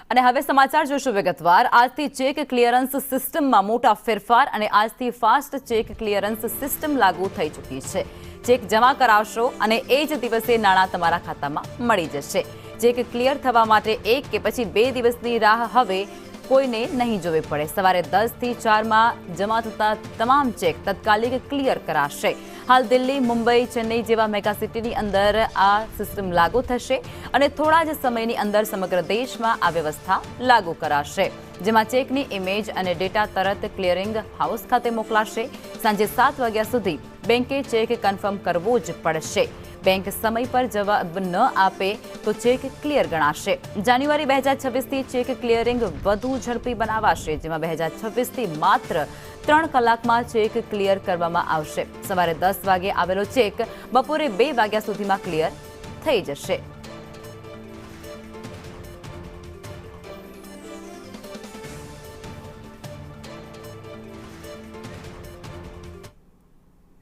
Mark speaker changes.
Speaker 1: અને હવે સમાચાર જોશું વિગતવાર। આજથી ચેક ક્લિયરન્સ સિસ્ટમમાં મોટા ફેરફાર અને આજથી ફાસ્ટ ચેક ક્લિયરન્સ સિસ્ટમ લાગુ થઈ ચૂકી છે। ચેક જમા કરાવશો અને એ જ દિવસે નાણાં તમારા ખાતામાં મળી જશે। ચેક ક્લિયર થવા માટે 1 કે પછી 2 દિવસની રાહ હવે કોઈને નહીં જોવી પડે। સવારે 10 થી 4 માં જમા થતા તમામ ચેક તાત્કાલિક ક્લિયર કરાશે। હાલ દિલ્હી, મુંબઈ, ચેન્નઈ જેવા મેગા સિટીની અંદર આ સિસ્ટમ લાગુ થશે અને થોડા જ સમયની અંદર સમગ્ર દેશમાં આ વ્યવસ્થા લાગુ કરાશે, જેમાં ચેકની ઇમેજ અને ડેટા તરત ક્લિયરિંગ હાઉસ ખાતે મોકલાશે। સાંજે 7 વાગ્યા સુધી બેંકે ચેક કન્ફર્મ કરવો જ પડશે। બેંક સમય પર જવાબ ન આપે તો ચેક ક્લિયર ગણાશે। જાન્યુઆરી 2026 થી ચેક ક્લિયરિંગ વધુ ઝડપી બનાવાશે, જેમાં 2026 થી માત્ર 3 કલાકમાં ચેક ક્લિયર કરવામાં આવશે। સવારે 10 વાગે આવેલો ચેક બપોરે 2 વાગ્યા સુધીમાં ક્લિયર થઈ જશે।